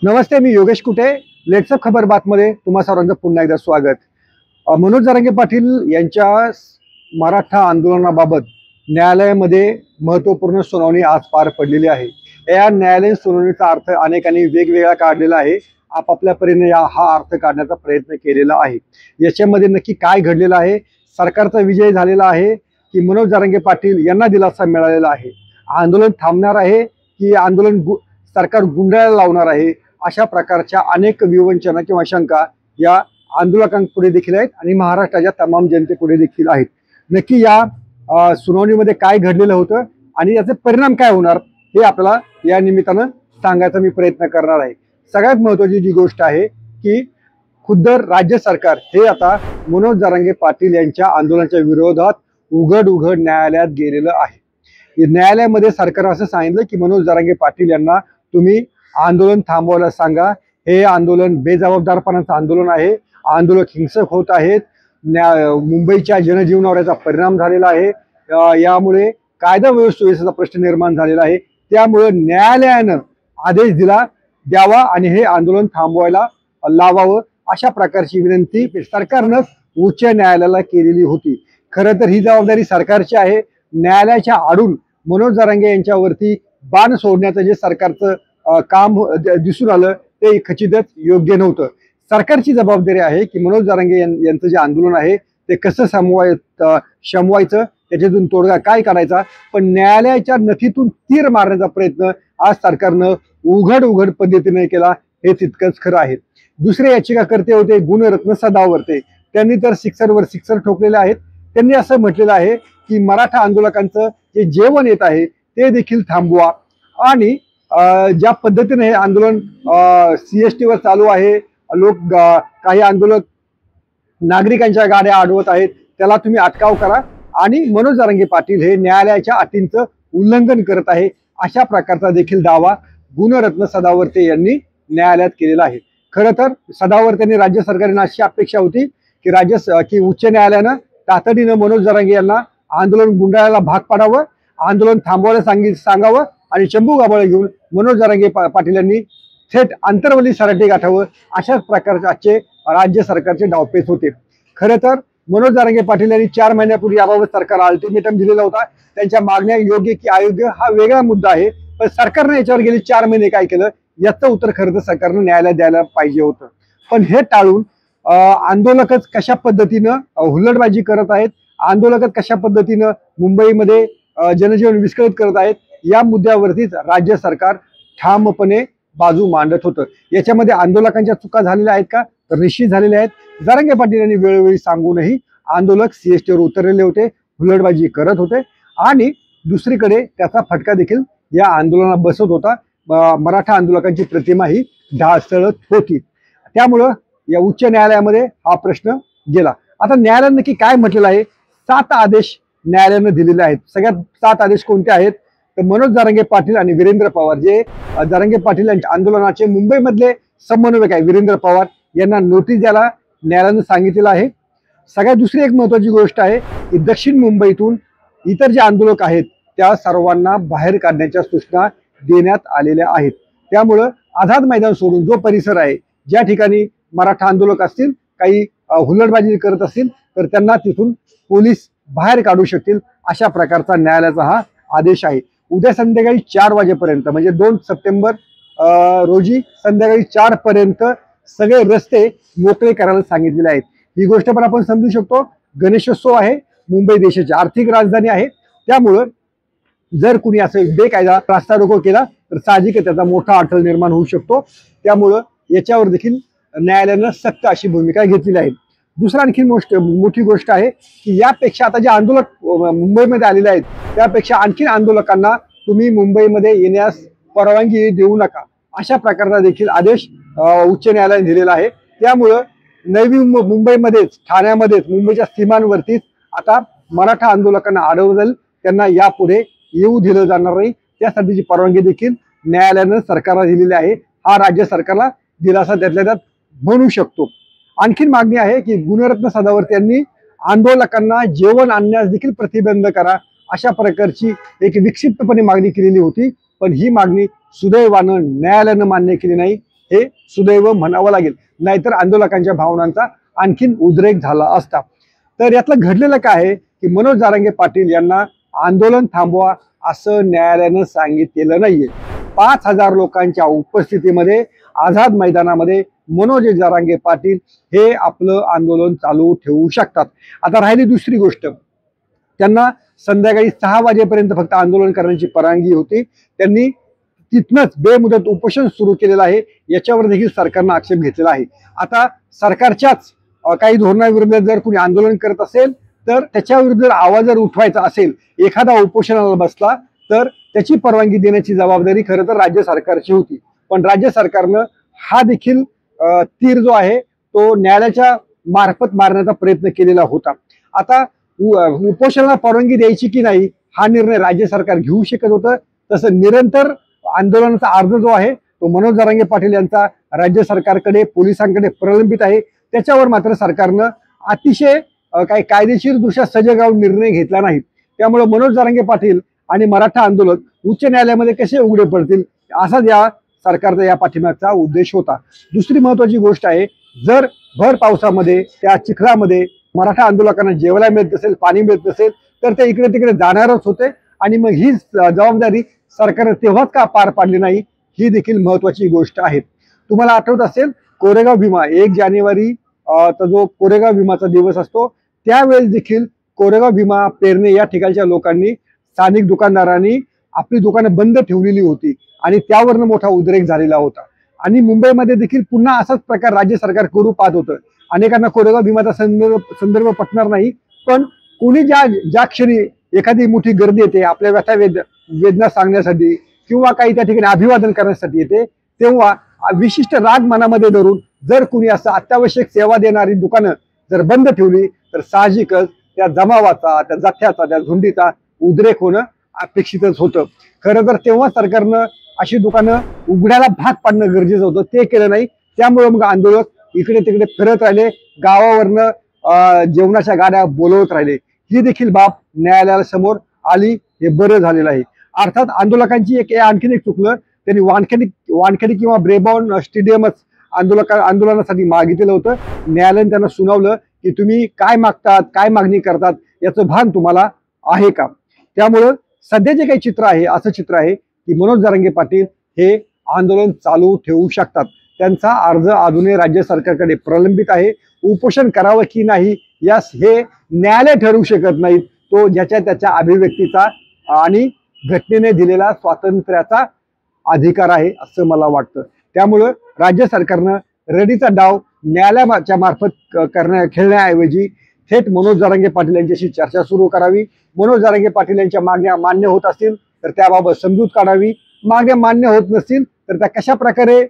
नमस्ते, मी योगेश कुटे. लेट्सअप खबर बातमध्ये तुम्हा सर्वांचं पुन्हा एकदा स्वागत. मनोज जरांगे पाटील यांच्या मराठा आंदोलनाबाबत न्यायालयामध्ये महत्त्वपूर्ण सुनावणी आज पार पडलेली आहे. या न्यायालयीन सुनावणीचा अर्थ अनेकांनी वेगवेगळा काढलेला आहे. आपापल्या परीने हा अर्थ काढण्याचा प्रयत्न केलेला आहे. याच्यामध्ये नक्की काय घडलेलं आहे? सरकारचा विजय झालेला आहे की मनोज जरांगे पाटील यांना दिलासा मिळालेला आहे? आंदोलन थांबणार आहे की आंदोलन सरकार गुंडाळायला लावणार आहे? अशा प्रकारच्या अनेक विवंचना किंवा शंका या आंदोलकांपुढे देखील आहेत आणि महाराष्ट्राच्या तमाम जनतेपुढे देखील आहेत. नक्की या सुनावणीमध्ये काय घडलेलं होतं आणि याचे परिणाम काय होणार हे आपल्याला या निमित्तानं सांगायचा मी प्रयत्न करणार आहे. सगळ्यात महत्त्वाची जी गोष्ट आहे की खुद्द राज्य सरकार हे आता मनोज जरांगे पाटील यांच्या आंदोलनाच्या विरोधात उघड न्यायालयात गेलेलं आहे. न्यायालयामध्ये सरकार असं सांगितलं की मनोज जरांगे पाटील यांना तुम्ही आंदोलन थांबवायला सांगा. हे आंदोलन बेजबाबदारपणाचं आंदोलन आहे. आंदोलक हिंसक होत आहेत. मुंबईच्या जनजीवनावर याचा परिणाम झालेला आहे. यामुळे कायदा व्यवस्थेचा प्रश्न निर्माण झालेला आहे. त्यामुळे न्यायालयानं आदेश द्यावा आणि हे आंदोलन थांबवायला लावावं अशा प्रकारची विनंती सरकारनं उच्च न्यायालयाला केलेली होती. खरं तर ही जबाबदारी सरकारची आहे. न्यायालयाच्या आडून मनोज जरांगे यांच्यावरती बाण सोडण्याचं जे सरकारचं काम दिसून आलं ते खचितच योग्य नव्हतं. सरकारची जबाबदारी आहे की मनोज जरांगे यांचं जे आंदोलन आहे ते कसं शमवायचं, त्याच्यातून तोडगा काय काढायचा. पण न्यायालयाच्या नथीतून तीर मारण्याचा प्रयत्न आज सरकारनं उघड पद्धतीने केला हे तितकंच खरं आहे. दुसरे याचिकाकर्ते होते गुणरत्न सदावर्ते. त्यांनी तर सिक्सरवर सिक्सर ठोकलेले आहेत. त्यांनी असं म्हटलेलं आहे की मराठा आंदोलकांचं जे जेवण येत आहे ते देखील थांबवा आणि ज्या पद्धतीने हे आंदोलन CST वर चालू आहे, काही आंदोलक नागरिकांच्या गाड्या अडवत आहेत, त्याला तुम्ही अटकाव करा आणि मनोज जरांगे पाटील हे न्यायालयाच्या अटींचं उल्लंघन करत आहे अशा प्रकारचा देखील दावा गुणरत्न सदावर्ते यांनी न्यायालयात केलेला आहे. खरं तर सदावर्ते राज्य सरकारने अशी अपेक्षा होती की उच्च न्यायालयानं तातडीनं मनोज जरांगे यांना आंदोलन गुंडाळायला भाग पाडावं, आंदोलन थांबवायला सांगावं आणि चंबू गाभाळे घेऊन मनोज जरांगे पाटील यांनी थेट आंतरवली सराटी गाठावं अशाच प्रकारचे आजचे राज्य सरकारचे डावपेच होते. खरं तर मनोज जरांगे पाटील यांनी 4 महिन्यापूर्वी याबाबत सरकारला अल्टिमेटम दिलेला होता. त्यांच्या मागण्या योग्य की अयोग्य हा वेगळा मुद्दा आहे. पण सरकारने याच्यावर गेली 4 महिने काय केलं याचं उत्तर खरं तर सरकारनं न्यायालयात द्यायला पाहिजे होतं. पण हे टाळून आंदोलकच कशा पद्धतीनं हुल्लडबाजी करत आहेत, आंदोलकच कशा पद्धतीनं मुंबईमध्ये जनजीवन विस्कळीत करत आहेत या मुद्द्यावरतीच राज्य सरकार ठामपणे बाजू मांडत होतं. याच्यामध्ये आंदोलकांच्या चुका झालेल्या आहेत का? तर निश्चित झालेल्या आहेत. जरांगे पाटील यांनी वेळोवेळी सांगूनही आंदोलक CST वर उतरलेले होते, हुल्लडबाजी करत होते आणि दुसरीकडे त्याचा फटका देखील या आंदोलनात बसत होता. मराठा आंदोलकांची प्रतिमा ही ढासळत होती. त्यामुळं या उच्च न्यायालयामध्ये हा प्रश्न गेला. आता न्यायालयानं नक्की काय म्हटलेलं आहे? 7 आदेश न्यायालयानं दिलेले आहेत. सगळ्यात 7 आदेश कोणते आहेत? तर मनोज जरांगे पाटील आणि वीरेंद्र पवार जे जरांगे पाटील यांच्या आंदोलनाचे मुंबईमधले समन्वयक आहे वीरेंद्र पवार यांना नोटीस द्यायला न्यायालयानं सांगितलेलं आहे. सगळ्यात दुसरी एक महत्वाची गोष्ट आहे की दक्षिण मुंबईतून इतर जे आंदोलक आहेत त्या सर्वांना बाहेर काढण्याच्या सूचना देण्यात आलेल्या आहेत. त्यामुळं आझाद मैदान सोडून जो परिसर आहे, ज्या ठिकाणी मराठा आंदोलक असतील, काही हुल्लडबाजी करत असतील तर त्यांना तिथून पोलीस बाहेर काढू शकतील अशा प्रकारचा न्यायालयाचा हा आदेश आहे. उद्या संध्याकाळी 4 वाजेपर्यंत म्हणजे 2 सप्टेंबर रोजी संध्याकाळी 4 पर्यंत सगळे रस्ते मोकळे करायला सांगितलेले आहेत. ही गोष्ट पण आपण समजू शकतो. गणेशोत्सव आहे, मुंबई देशाची आर्थिक राजधानी आहे. त्यामुळं जर कुणी असं बेकायदा रास्ता रोको केला तर साहजिकच त्याचा मोठा अडथळा निर्माण होऊ शकतो. त्यामुळं याच्यावर देखील न्यायालयानं सक्त अशी भूमिका घेतलेली आहे. दुसरा आणखी मोठी गोष्ट आहे की यापेक्षा आता जे आंदोलक मुंबईमध्ये आलेले आहेत त्यापेक्षा आणखी आंदोलकांना तुम्ही मुंबईमध्ये येण्यास परवानगी देऊ नका अशा प्रकारचा देखील आदेश उच्च न्यायालयाने दिलेला आहे. त्यामुळं नवी मुंबईमध्येच, ठाण्यामध्येच, मुंबईच्या सीमांवरतीच आता मराठा आंदोलकांना अडवलं जाईल. त्यांना यापुढे येऊ दिलं जाणार नाही. त्यासाठीची परवानगी देखील न्यायालयानं सरकारला दिलेली आहे. हा राज्य सरकारला दिलासा त्यातल्या त्यात म्हणू शकतो. आणखीन मागणी आहे की गुणरत्न सदावर्ते यांनी आंदोलकांना जेवण आणण्यास देखील प्रतिबंध करा अशा प्रकारची एक विक्षिप्तपणे मागणी केलेली होती. पण ही मागणी सुदैवानं न्यायालयानं मान्य केली नाही. हे सुदैव म्हणावं लागेल, नाहीतर आंदोलकांच्या भावनांचा आणखीन उद्रेक झाला असता. तर यातलं घडलेलं काय आहे की मनोज जरांगे पाटील यांना आंदोलन थांबवा असं न्यायालयानं सांगितलेलं नाहीये. 5,000 लोकांच्या उपस्थितीमध्ये आझाद मैदानामध्ये मनोज जरांगे पाटील हे आपलं आंदोलन चालू ठेवू शकतात. आता राहिली दुसरी गोष्ट, त्यांना संध्याकाळी 6 वाजेपर्यंत फक्त आंदोलन करण्याची परवानगी होती. त्यांनी तिथनंच बेमुदत उपोषण सुरू केलेलं आहे. याच्यावर देखील सरकारनं आक्षेप घेतलेला आहे. आता सरकारच्याच काही धोरणाविरुद्ध जर कोणी आंदोलन करत असेल तर त्याच्याविरुद्ध आवाज जर उठवायचा असेल, एखादा उपोषणाला बसला तर त्याची परवानगी देण्याची जबाबदारी खरं तर राज्य सरकारची होती. पण राज्य सरकारनं हा देखील तीर जो आहे तो न्यायालयाच्या मार्फत मारण्याचा प्रयत्न केलेला होता. आता उपोषणाला परवानगी द्यायची की नाही हा निर्णय राज्य सरकार घेऊ शकत होतं. तसं निरंतर आंदोलनाचा अर्ज जो आहे तो मनोज जरांगे पाटील यांचा राज्य सरकारकडे, पोलिसांकडे प्रलंबित आहे. त्याच्यावर मात्र सरकारनं अतिशय काही कायदेशीर दृष्ट्या सजग राहून निर्णय घेतला नाही. त्यामुळे मनोज जरांगे पाटील आणि मराठा आंदोलक उच्च न्यायालयामध्ये कसे उघडे पडतील असाच या सरकारचा या पाठीमागचा उद्देश होता. दुसरी महत्वाची गोष्ट आहे, जर भर पावसामध्ये त्या चिखलामध्ये मराठा आंदोलकांना जेवायला मिळत नसेल, पाणी मिळत नसेल तर ते इकडे तिकडे जाणारच होते आणि मग ही जबाबदारी सरकारने तेव्हाच का पार पाडली नाही ही देखील महत्वाची गोष्ट आहे. तुम्हाला आठवत असेल कोरेगाव भीमा 1 जानेवारी जो कोरेगाव भीमाचा दिवस असतो त्यावेळेस देखील कोरेगाव भीमा पेरणे या ठिकाणच्या लोकांनी, स्थानिक दुकानदारांनी आपली दुकानं बंद ठेवलेली होती आणि त्यावरनं मोठा उद्रेक झालेला होता. आणि मुंबईमध्ये देखील पुन्हा असाच प्रकार राज्य सरकार करू पाहत होतं. अनेकांना कोरेगाव भीमाचा संदर्भ पटणार नाही, पण कोणी ज्या क्षणी एखादी मोठी गर्दी येते आपल्या व्यथा वेदना सांगण्यासाठी किंवा काही त्या ठिकाणी अभिवादन करण्यासाठी येते, तेव्हा विशिष्ट राग मनामध्ये धरून जर कुणी असं अत्यावश्यक सेवा देणारी दुकानं जर बंद ठेवली तर साहजिकच त्या जमावाचा, त्या जथ्याचा, त्या झुंडीचा उद्रेक होणं अपेक्षितच होतं. खरं तर तेव्हा सरकारनं अशी दुकानं उघड्याला भाग पाडणं गरजेचं होतं, ते केलं नाही. त्यामुळे मग आंदोलक इकडे तिकडे फिरत राहिले, गावावरनं जेवणाच्या गाड्या बोलवत राहिले. ही देखील बाब न्यायालयाला समोर आली, हे बरं झालेलं आहे. अर्थात आंदोलकांची आणखीन एक चुकलं, त्यांनी वानखेडी किंवा ब्रेबॉर्न स्टेडियमच आंदोलनासाठी मागितलेलं होतं. न्यायालयाने त्यांना सुनावलं की तुम्ही काय मागतात, काय मागणी करतात याचं भान तुम्हाला आहे का. त्यामुळं सध्या जे काही चित्र आहे असं चित्र आहे की मनोज जरांगे पाटील हे आंदोलन चालू ठेवू शकतात. त्यांचा अर्ज अजूनही राज्य सरकारकडे प्रलंबित आहे. उपोषण करावं की नाही यास हे न्यायालय ठरवू शकत नाहीत. तो ज्याच्या त्याच्या अभिव्यक्तीचा आणि घटनेने दिलेला स्वातंत्र्याचा अधिकार आहे असं मला वाटतं. त्यामुळं राज्य सरकारनं रडीचा डाव न्यायालयाच्या मार्फत खेळण्याऐवजी थेट मनोज जरांगे पाटील यांच्याशी चर्चा सुरू करावी. मनोज जरांगे पाटील यांच्या मागण्या मान्य होत असतील तर त्याबाबत समजूत काढावी. मागण्या मान्य होत नसतील तर त्या कशा प्रकारे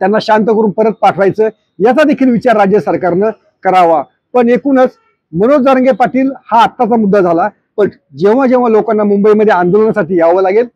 त्यांना शांत करून परत पाठवायचं याचा देखील विचार राज्य सरकारनं करावा. पण एकूणच मनोज जरांगे पाटील हा आत्ताचा मुद्दा झाला, पण जेव्हा जेव्हा लोकांना मुंबईमध्ये आंदोलनासाठी यावं लागेल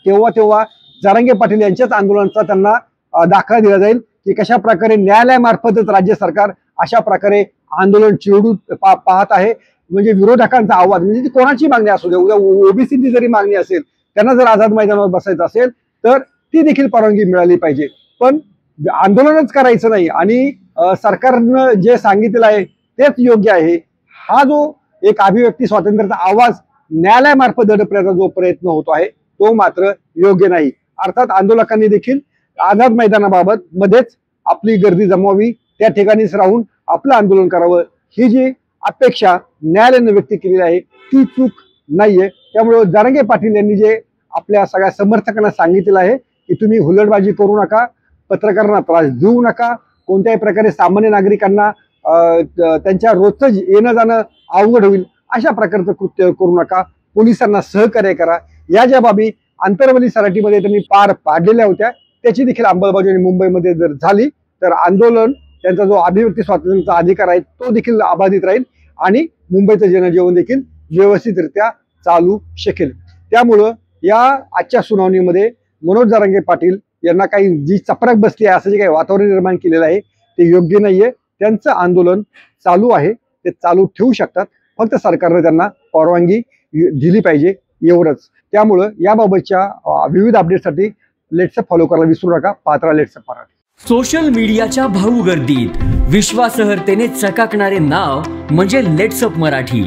तेव्हा तेव्हा जरांगे पाटील यांच्याच आंदोलनाचा त्यांना दाखला दिला जाईल की कशा प्रकारे न्यायालयामार्फतच राज्य सरकार अशा प्रकारे आंदोलन चिरडू पाहत आहे. म्हणजे विरोधकांचा आवाज, म्हणजे ती कोणाची मागणी असू दे, उद्या ओबीसीची जरी मागणी असेल, त्यांना जर आझाद मैदानावर बसायचं असेल तर ती देखील परवानगी मिळाली पाहिजे. पण आंदोलनच करायचं नाही आणि सरकारनं जे सांगितलेलं आहे तेच योग्य आहे, हा जो एक अभिव्यक्ती स्वातंत्र्याचा आवाज न्यायालयामार्फत दडपण्याचा जो प्रयत्न होतो आहे तो मात्र योग्य नाही. अर्थात आंदोलकांनी देखील आझाद मैदानाबाबत मध्येच आपली गर्दी जमवावी, त्या ठिकाणीच राहून आपलं आंदोलन करावं, ही जी अपेक्षा न्यायालयाने व्यक्त केलेली आहे ती चूक नाहीये. त्यामुळे जरांगे पाटील यांनी जे आपल्या सगळ्या समर्थकांना सांगितलेलं आहे की तुम्ही हुल्लडबाजी करू नका, पत्रकारांना त्रास देऊ नका, कोणत्याही प्रकारे सामान्य नागरिकांना त्यांच्या रोजचं येणं जाणं अवघड होईल अशा प्रकारचं कृत्य करू नका, पोलिसांना सहकार्य करा. या ज्या बाबी आंतरवली सराटीमध्ये त्यांनी पार पाडलेल्या होत्या त्याची देखील अंमलबजावणी मुंबईमध्ये जर झाली तर आंदोलन, त्यांचा जो अभिव्यक्ती स्वातंत्र्याचा अधिकार आहे तो देखील अबाधित राहील आणि मुंबईचं जनजीवन देखील व्यवस्थितरित्या चालू शकेल. त्यामुळं या आजच्या सुनावणीमध्ये मनोज जरांगे पाटील यांना काही जी चपराक बसली आहे असं जे काही वातावरण निर्माण केलेलं आहे ते योग्य नाहीये. त्यांचं आंदोलन चालू आहे, ते चालू ठेवू शकतात, फक्त सरकारने त्यांना परवानगी दिली पाहिजे एवढंच. त्यामुळं याबाबतच्या विविध अपडेटसाठी लेट्सअप फॉलो करायला विसरू नका. पात्रा लेट्सअप मराठी. सोशल मीडियाच्या भाऊ गर्दीत विश्वासार्हतेने चकाकणारे नाव म्हणजे लेट्सअप मराठी.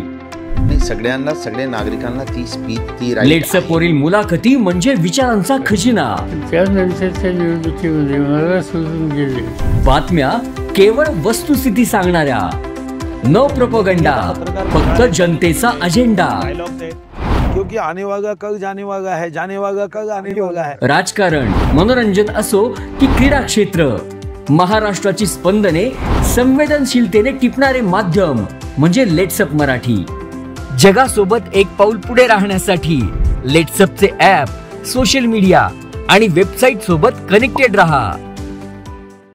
सगळ्यांना, सगळ्या नागरिकांना ती स्पीच, ती लेट्सअप वरील मुलाखती म्हणजे विचारांचा खजिना. त्यानंतरच्या निवडणुकीमध्ये मला सोडून गेले. बातम्या केवळ वस्तुस्थिती सांगणाऱ्या, न प्रोपगंडा, फक्त जनतेचा अजेंडा. क्योंकि आने वाला कल जाने वाला है, जाने वाला कल आने वाला है. राजकारण, मनोरंजन असो की क्रीडा क्षेत्र, महाराष्ट्राची स्पंदने संवेदनशीलतेने टिपणारे माध्यम म्हणजे लेट्सअप मराठी. जगासोबत एक पाऊल पुढे राहण्यासाठी लेट्सअपचे ॲप, सोशल मीडिया आणि वेबसाईट सोबत कनेक्टेड रहा.